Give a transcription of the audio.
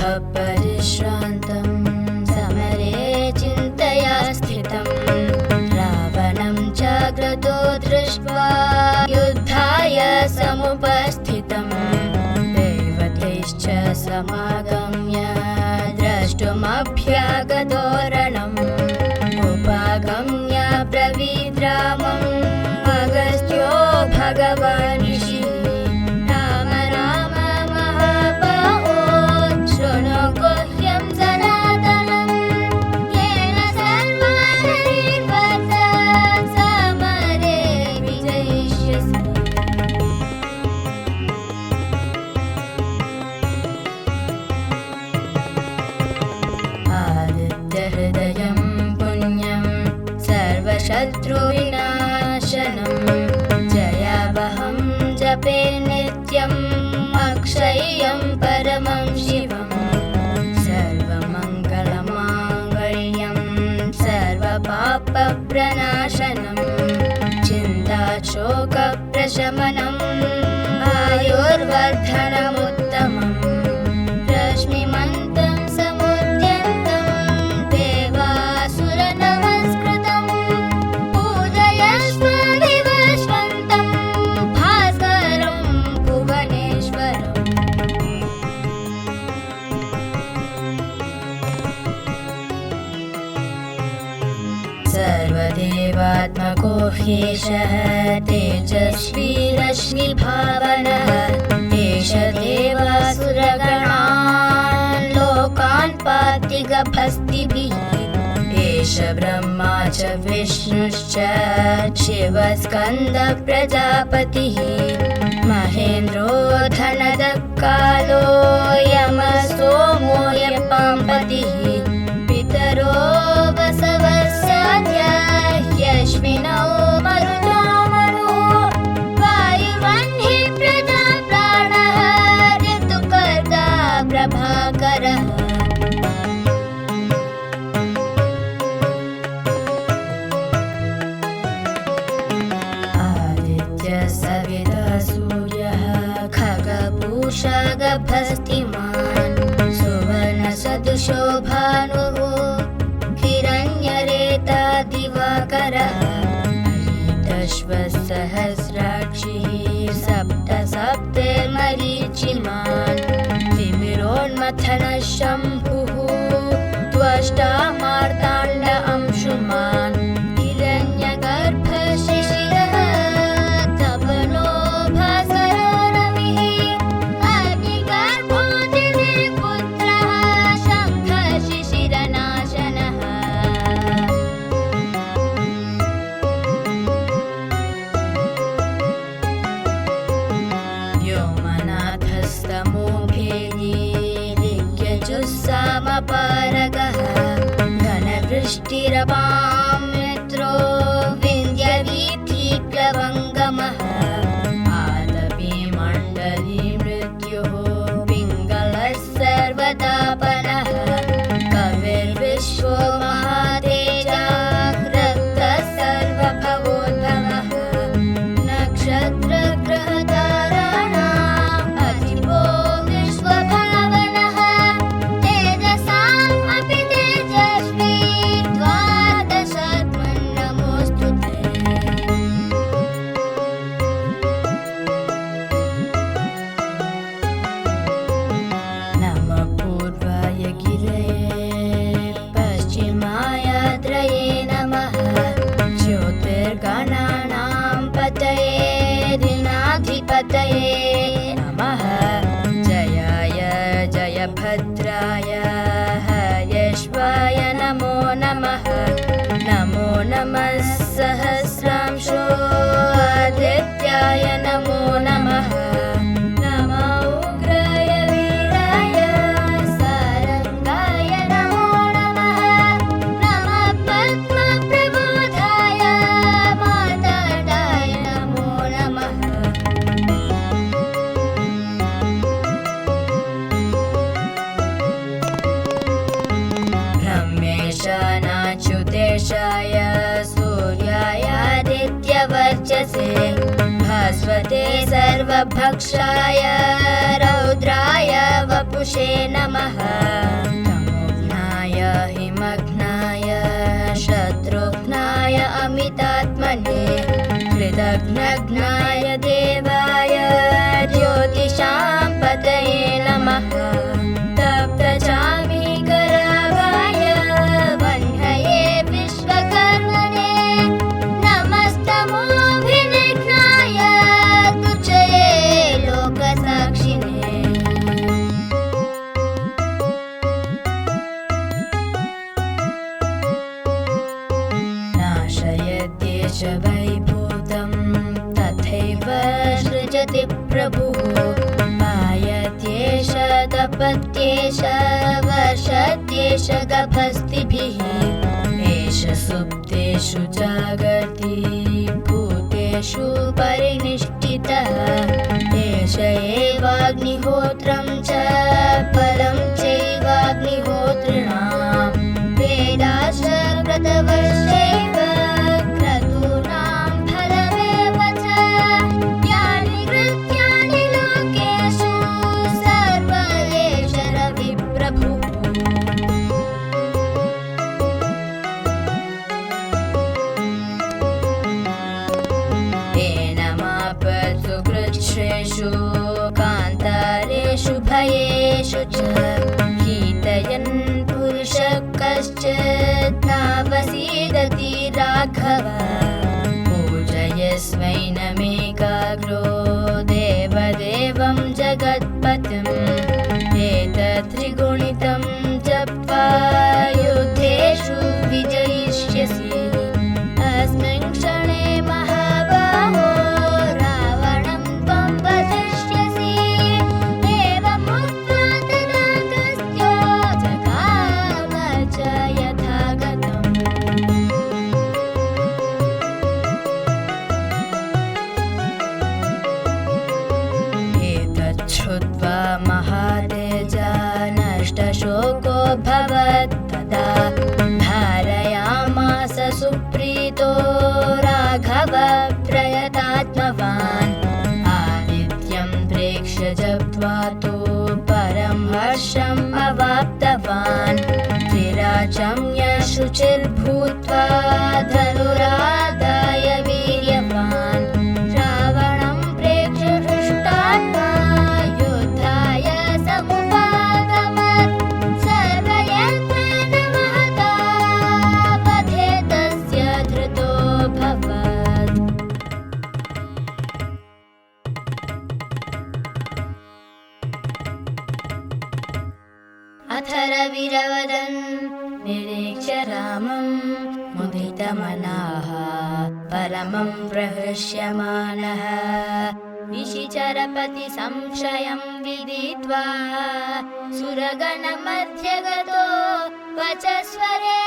परिश्रान्तं समरे चिन्तया स्थितं रावणं जाग्रतो दृष्ट्वा युद्धाय समुपस्थितं देवतैश्च समागम्य द्रष्टुमभ्यागतो रणम् उपागम्य ब्रवीद् रामम् अगस्त्यो भगवान् ऋषिः राम राम महाबाहो शृणु गुह्यं सनातनं येन सर्वार्थैर्वर्त समरे विजयिष्यसि। आदित्यहृदयं पुण्यं सर्वशत्रुविनाशनं जयावहं जपे नित्यम् अक्षय्यं परमं शिवम् सर्वमङ्गलमाङ्गल्यं सर्वपापप्रणाशनं चिन्ताशोकप्रशमनम् आयुर्वर्धनमुत्तमम् रश्मिमन्तं समुद्यन्तं देवासुरनमस्कृतं पूजयस्व विवस्वन्तं भास्करं भुवनेश्वरम्। सर्वदेवात्मको ह्येषः तेजस्वी रश्मिभावनः एष देवासुरगणान् लोकान् पाति गभस्तिभिः एष ब्रह्मा च विष्णुश्च शिवस्कन्दः प्रजापतिः महेन्द्रो धनदः कालो यमः सोमो यपाम्पतिः पितरो वसवस्याद्यश्विनौ मरुतो मनुः वायुवह्निः प्रजाप्राणः ऋतुकर्ता प्रभाकरः। आदित्यः सविता सूर्यः खगपूषा गभस्तिमान् सुवर्णसदृशो भानुः हिरण्यरेता दिवाकरः हरितश्वसहस्राक्षिः सप्तसप्तैर्मरीचिमान् तिमिरोन्मथनः शम्भुः त्वष्टा मार्ताण्ड अंशुमान् हिरण्यगर्भः शिशिरः तपनो भास्करो रविः अग्निगर्भो दिविपुत्रः शङ्खः शिशिरनाशनः। व्योमनाथस्तमो भेदी ऋग्यजुस्सामपारगः घनवृष्टिरवां मित्रो विन्ध्यवीथीप्लवङ्गमः आतपी मण्डली मृत्युः पिङ्गलः सर्वतापनः कविर्विश्वो महातेजाः रक्तः सर्वभवोद्भवः नक्षत्रग्रहताराणाम् अधिपो विश्वभावनः तेजसाम् अपि तेजस्वी द्वादशात्मन् नमोऽस्तुते। नमः पूर्वाय गिरये पश्चिमाय द्रये नमः ज्योतिर्गणानां पतये दिनाधिपतये नमः जयाय जयभद्राय हयश्वाय नमो नमः नमो नमः सहस्रांशो आदित्याय नमो नमः नमो उग्राय वीराय सारंगाय नमो नमः नमः पद्मप्रबोधाय माताडाय नमो नमः। ब्रह्मेशानाच्युतेशाय सूर्याय आदित्यवर्चसे भास्वते सर्वभक्षाय रौद्राय वपुषे पुरुषे नमः तमोघ्नाय हिमघ्नाय शत्रुघ्नाय अमितात्मने कृतघ्नघ्नाय देवाय ज्योतिषां पतये नमः तप्तचामीकरागाय वह्नये विश्वकर्मणे नमस्तमोऽभिनिघ्नाय तुच्छये लोकसाक्षिणे नाशयत्येष वैभूतं तथैव सृजति प्रभुः पायत्येष तपत्येष वर्षत्येष गभस्तिभिः एष सुप्तेषु जागर्ति भूतेषु परिनिष्ठितः एष एवाग्निहोत्रं च फलं चैवाग्निहोत्रिणां वेदाश्च क्रतवश्चैव क्रतूनां फलमेव च यानि कृत्यानि लोकेषु सर्व एष रविप्रभुः तेन मापत्सु कृच्छ्रेषु कान्तारेषु भयेषु च कीर्तयन् पुरुषः कश्चित् नावसीदति राघव पूजयस्वैनमेकाग्रो देवदेवं जगत्पतिम् एतत्त्रिगुणितं जप्त्वा युद्धेषु विजयिष्यसि अस्मिन् क्षणे महाबाहो रावणं त्वं वधिष्यसि एवमुक्त्वा तदागस्त्यो जगाम च यथागतम् एतच्छ्रुत्वा महातेजा नष्टशोकोऽभवत् तदा धारयामास सुप्रीतो राघव प्रयतात्मवान् आदित्यं प्रेक्ष्य जप्त्वा तु परं हर्षम् अवाप्तवान् विराचम्य शुचिर्भूत्वा धनुरादाय वीर्यवान् रावणं प्रेक्ष्य हृष्टात्मा युद्धाय समुपागमत् सर्वयत्नेन महता वधे तस्य धृतोऽभवत् अथ रविरवदन् निरीक्ष्य रामं मुदितमनाः परमं प्रहृष्यमाणः निशिचरपति संशयं विदित्वा सुरगणमध्ये गतो वचस्वरे